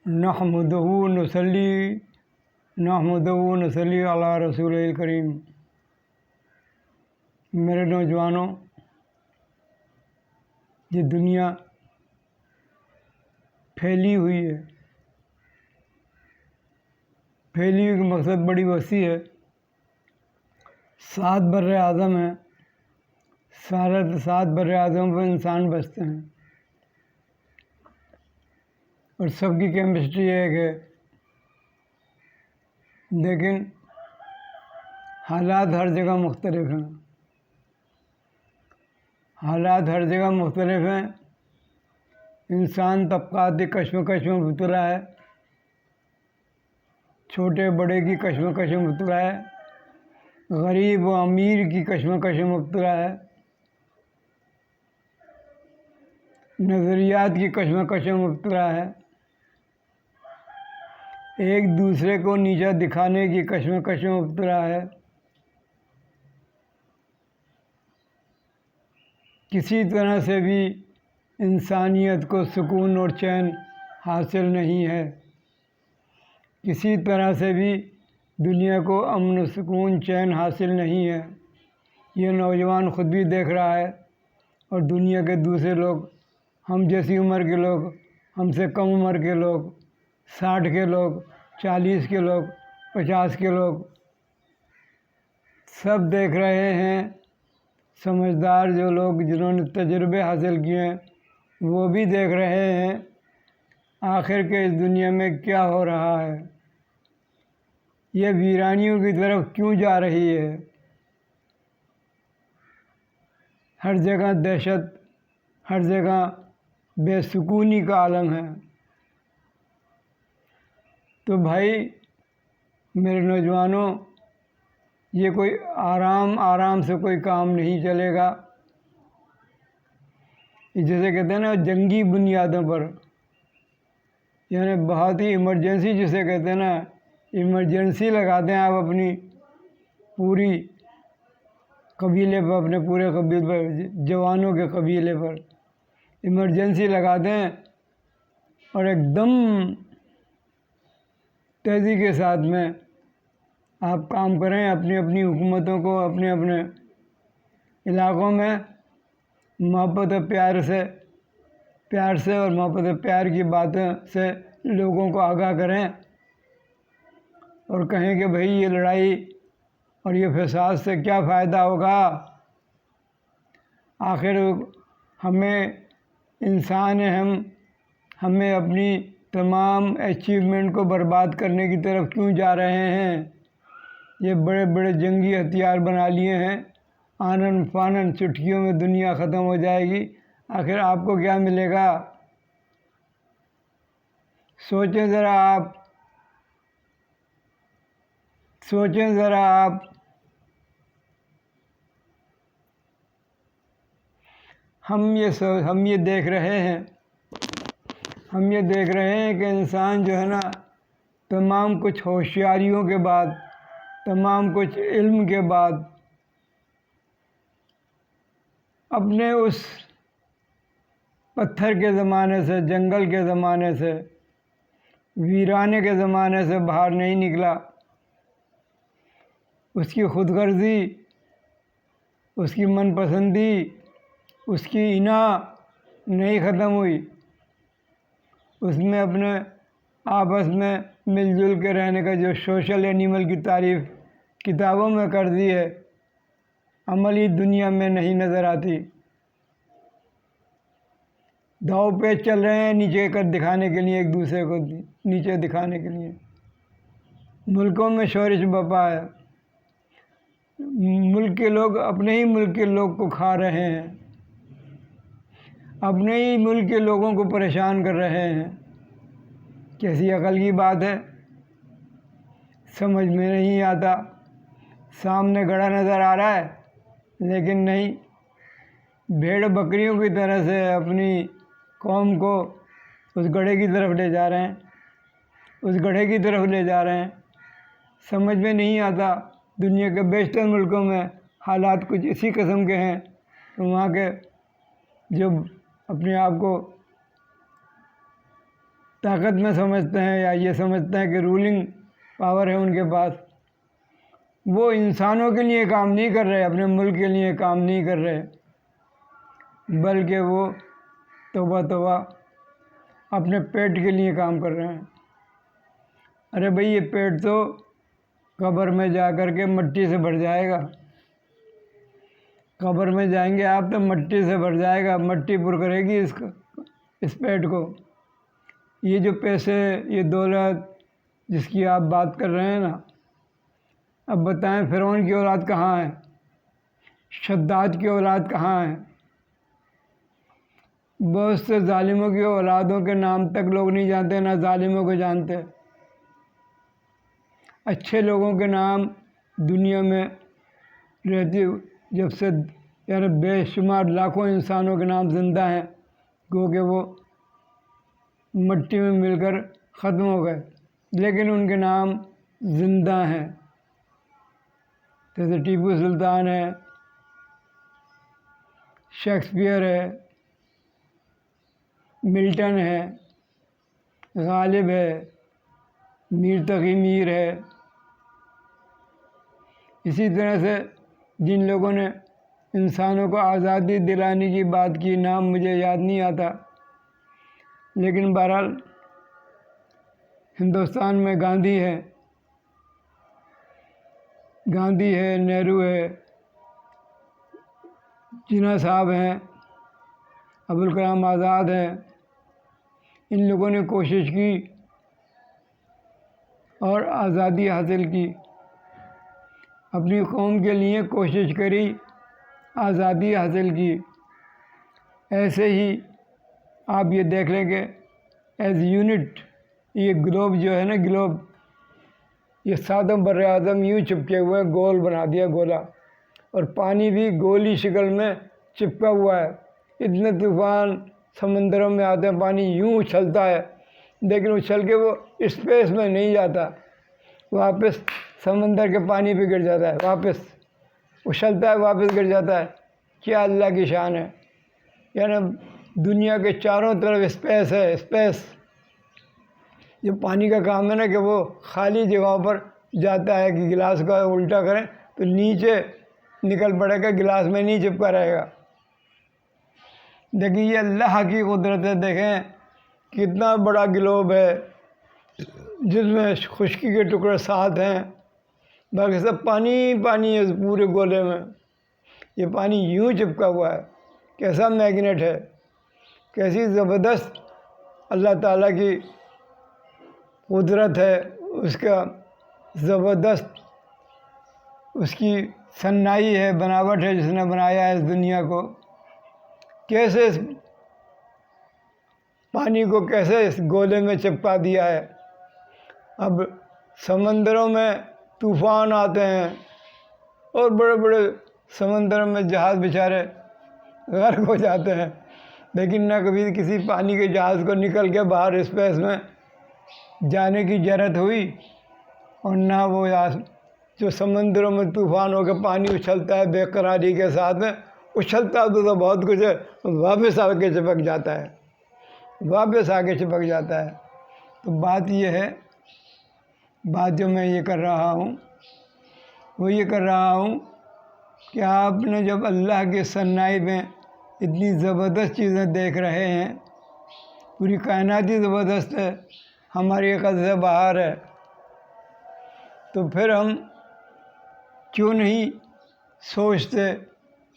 نحمدہ نصلی علی رسول کریم۔ میرے نوجوانوں، یہ دنیا پھیلی ہوئی ہے، پھیلی ہوئی کا مقصد بڑی وسیع ہے۔ 7 بر اعظم ہیں، 7 بر اعظم پر انسان بستے ہیں، اور سب کی کیمسٹری ایک ہے، لیکن حالات ہر جگہ مختلف ہیں۔ حالات ہر جگہ مختلف ہیں۔ انسان طبقاتی کشمکش میں مبتلا ہے، چھوٹے بڑے کی کشمکش میں مبتلا ہے، غریب و امیر کی کشمکش میں مبتلا ہے، نظریات کی کشمکش میں مبتلا ہے، ایک دوسرے کو نیچا دکھانے کی کشمکش میں مبتلا ہے، کسی طرح سے بھی انسانیت کو سکون اور چین حاصل نہیں ہے، کسی طرح سے بھی دنیا کو امن و سکون چین حاصل نہیں ہے۔ یہ نوجوان خود بھی دیکھ رہا ہے، اور دنیا کے دوسرے لوگ، ہم جیسی عمر کے لوگ، ہم سے کم عمر کے لوگ، 60 کے لوگ، 40 کے لوگ، 50 کے لوگ، سب دیکھ رہے ہیں۔ سمجھدار جو لوگ جنہوں نے تجربے حاصل کیے ہیں وہ بھی دیکھ رہے ہیں آخر کے اس دنیا میں کیا ہو رہا ہے، یہ ویرانیوں کی طرف کیوں جا رہی ہے۔ ہر جگہ دہشت، ہر جگہ بے سکونی کا عالم ہے۔ تو بھائی میرے نوجوانوں، یہ کوئی آرام سے کوئی کام نہیں چلے گا۔ جیسے کہتے ہیں نا، جنگی بنیادوں پر، یعنی بہت ہی ایمرجنسی جسے کہتے ہیں نا، ایمرجنسی لگا دیں آپ اپنی پوری قبیلے پر، اپنے پورے قبیلے پر، جوانوں کے قبیلے پر ایمرجنسی لگا دیں، اور ایک دم تیزی کے ساتھ میں آپ کام کریں، اپنی اپنی حکومتوں کو اپنے اپنے علاقوں میں محبت و پیار سے اور محبت و پیار کی باتوں سے لوگوں کو آگاہ کریں، اور کہیں کہ بھئی یہ لڑائی اور یہ فساد سے کیا فائدہ ہوگا، آخر ہمیں انسان ہیں، ہمیں اپنی تمام اچیومنٹ کو برباد کرنے کی طرف کیوں جا رہے ہیں۔ یہ بڑے بڑے جنگی ہتھیار بنا لیے ہیں، آنن فانن چٹکیوں میں دنیا ختم ہو جائے گی، آخر آپ کو کیا ملے گا۔ سوچیں ذرا آپ، ہم یہ دیکھ رہے ہیں کہ انسان جو ہے نا، تمام کچھ ہوشیاریوں کے بعد، تمام کچھ علم کے بعد، اپنے اس پتھر کے زمانے سے، جنگل کے زمانے سے، ویرانے کے زمانے سے باہر نہیں نکلا۔ اس کی خود غرضی، اس کی من پسندی، اس کی اناء نہیں ختم ہوئی، اس میں اپنے آپس میں مل جل کے رہنے کا جو سوشل اینیمل کی تعریف کتابوں میں کر دی ہے، عملی دنیا میں نہیں نظر آتی۔ داؤ پیچ چل رہے ہیں نیچے کر دکھانے کے لیے، ایک دوسرے کو نیچے دکھانے کے لیے۔ ملکوں میں شورش بپا ہے، ملک کے لوگ اپنے ہی ملک کے لوگ کو کھا رہے ہیں، اپنے ہی ملک کے لوگوں کو پریشان کر رہے ہیں۔ کیسی عقل کی بات ہے، سمجھ میں نہیں آتا۔ سامنے گڑھا نظر آ رہا ہے، لیکن نہیں، بھیڑ بکریوں کی طرح سے اپنی قوم کو اس گڑھے کی طرف لے جا رہے ہیں، سمجھ میں نہیں آتا۔ دنیا کے بیشتر ملکوں میں حالات کچھ اسی قسم کے ہیں، تو وہاں کے جو اپنے آپ کو طاقت میں سمجھتے ہیں یا یہ سمجھتے ہیں کہ رولنگ پاور ہے ان کے پاس، وہ انسانوں کے لیے کام نہیں کر رہے، اپنے ملک کے لیے کام نہیں کر رہے، بلکہ وہ توبہ توبہ اپنے پیٹ کے لیے کام کر رہے ہیں۔ ارے بھئی یہ پیٹ تو قبر میں جا کر کے مٹی سے بھر جائے گا، قبر میں جائیں گے آپ تو مٹی سے بھر جائے گا، مٹی پر کرے گی اس پیٹ کو۔ یہ جو پیسے، یہ دولت جس کی آپ بات کر رہے ہیں نا، اب بتائیں فرعون کی اولاد کہاں ہے؟ شداد کی اولاد کہاں ہے؟ بہت سے ظالموں کی اولادوں کے نام تک لوگ نہیں جانتے، نہ ظالموں کو جانتے۔ اچھے لوگوں کے نام دنیا میں رہتی جب سے یعنی بے شمار لاکھوں انسانوں کے نام زندہ ہیں، گو کہ وہ مٹی میں مل کر ختم ہو گئے، لیکن ان کے نام زندہ ہیں۔ جیسے ٹیپو سلطان ہے، شیکسپیئر ہے، ملٹن ہے، غالب ہے، میر تقی میر ہے۔ اسی طرح سے جن لوگوں نے انسانوں کو آزادی دلانے کی بات کی، نام مجھے یاد نہیں آتا، لیکن بہرحال ہندوستان میں گاندھی ہے، نہرو ہے، جناح صاحب ہیں، ابوالکلام آزاد ہیں۔ ان لوگوں نے کوشش کی اور آزادی حاصل کی، اپنی قوم کے لیے کوشش کری، آزادی حاصل کی۔ ایسے ہی آپ یہ دیکھ لیں کہ ایز یونٹ یہ گلوب جو ہے نا، گلوب یہ ساتوں بر اعظم یوں چپکے ہوئے ہیں، گول بنا دیا گولا، اور پانی بھی گولی شکل میں چپکا ہوا ہے۔ اتنے طوفان سمندروں میں آتے ہیں، پانی یوں اچھلتا ہے، لیکن اچھل کے وہ اسپیس میں نہیں جاتا، واپس سمندر کے پانی پہ گر جاتا ہے، واپس اچھلتا ہے، واپس گر جاتا ہے۔ کیا اللہ کی شان ہے! یعنی دنیا کے چاروں طرف اسپیس ہے، اسپیس۔ جو پانی کا کام ہے نا کہ وہ خالی جگہوں پر جاتا ہے، کہ گلاس کا الٹا کریں تو نیچے نکل پڑے گا، گلاس میں نہیں چپکا رہے گا۔ دیکھیے یہ اللہ کی قدرت ہے، دیکھیں کتنا بڑا گلوب ہے، جس میں خشکی کے ٹکڑے ساتھ ہیں، باقی سب پانی پانی ہے اس پورے گولے میں۔ یہ پانی یوں چپکا ہوا ہے، کیسا میگنیٹ ہے، کیسی زبردست اللہ تعالیٰ کی قدرت ہے، اس کا زبردست اس کی صناعی ہے، بناوٹ ہے، جس نے بنایا ہے اس دنیا کو۔ کیسے اس پانی کو کیسے اس گولے میں چپکا دیا ہے۔ اب سمندروں میں طوفان آتے ہیں اور بڑے بڑے سمندر میں جہاز بیچارے غرق ہو جاتے ہیں، لیکن نہ کبھی کسی پانی کے جہاز کو نکل کے باہر اسپیس میں جانے کی جرات ہوئی، اور نہ وہ جو سمندروں میں طوفان ہو کے پانی اچھلتا ہے بے قراری کے ساتھ میں، اچھلتا تو بہت کچھ ہے، واپس آ کے چپک جاتا ہے، واپس آ کے چپک جاتا ہے۔ تو بات یہ ہے، بات جو میں یہ کر رہا ہوں وہ یہ کر رہا ہوں کہ آپ نے جب اللہ کے صناعی میں اتنی زبردست چیزیں دیکھ رہے ہیں، پوری کائنات ہی زبردست ہے، ہماری عقل سے باہر ہے، تو پھر ہم کیوں نہیں سوچتے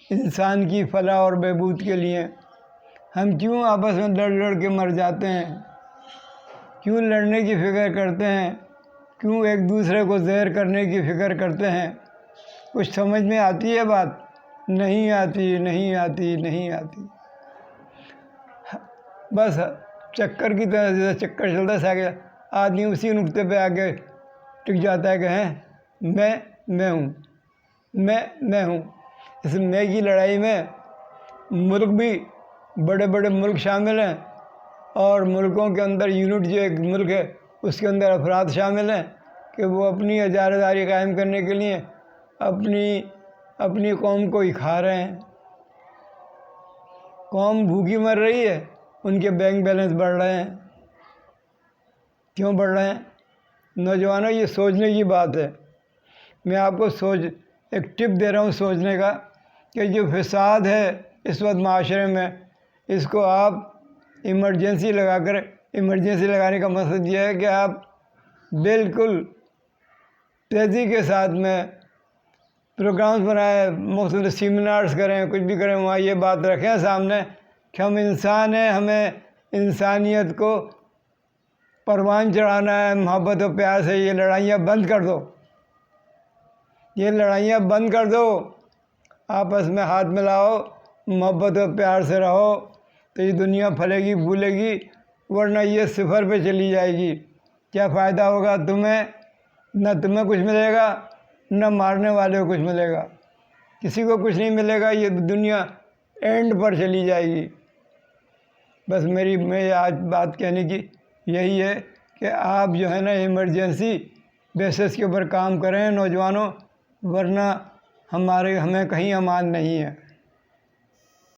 انسان کی فلاح اور بہبود کے لیے؟ ہم کیوں آپس میں لڑ لڑ کے مر جاتے ہیں؟ کیوں لڑنے کی فکر کرتے ہیں؟ کیوں ایک دوسرے کو زہر کرنے کی فکر کرتے ہیں؟ کچھ سمجھ میں آتی ہے بات؟ نہیں آتی، نہیں آتی، نہیں آتی۔ بس چکر کی طرح جیسے چکر چلتا ہے سائیکل، آدمی اسی نقطے پہ آ کے ٹک جاتا ہے کہ میں ہوں، میں ہوں۔ اس میں کی لڑائی میں ملک بھی، بڑے بڑے ملک شامل ہیں، اور ملکوں کے اندر یونٹ جو ایک ملک ہے اس کے اندر افراد شامل ہیں کہ وہ اپنی اجارہ داری قائم کرنے کے لیے اپنی قوم کو ہی کھا رہے ہیں۔ قوم بھوکی مر رہی ہے، ان کے بینک بیلنس بڑھ رہے ہیں۔ کیوں بڑھ رہے ہیں؟ نوجوانوں، یہ سوچنے کی بات ہے۔ میں آپ کو ایک ٹپ دے رہا ہوں سوچنے کا، کہ جو فساد ہے اس وقت معاشرے میں، اس کو آپ ایمرجنسی لگانے کا مقصد یہ ہے کہ آپ بالکل تیزی کے ساتھ میں پروگرامز بنائیں، مختلف سیمینارز کریں، کچھ بھی کریں، وہاں یہ بات رکھیں سامنے کہ ہم انسان ہیں، ہمیں انسانیت کو پروان چڑھانا ہے، محبت و پیار سے یہ لڑائیاں بند کر دو، یہ لڑائیاں بند کر دو، آپس میں ہاتھ ملاؤ، محبت و پیار سے رہو، تو یہ دنیا پھلے گی پھولے گی، ورنہ یہ صفر پہ چلی جائے گی۔ کیا فائدہ ہوگا تمہیں؟ نہ تمہیں کچھ ملے گا، نہ مارنے والے کو کچھ ملے گا، کسی کو کچھ نہیں ملے گا، یہ دنیا اینڈ پر چلی جائے گی۔ بس میں آج بات کہنے کی یہی ہے کہ آپ جو ہے نا ایمرجنسی بیسس کے اوپر کام کریں نوجوانوں، ورنہ ہمیں کہیں امان نہیں ہے۔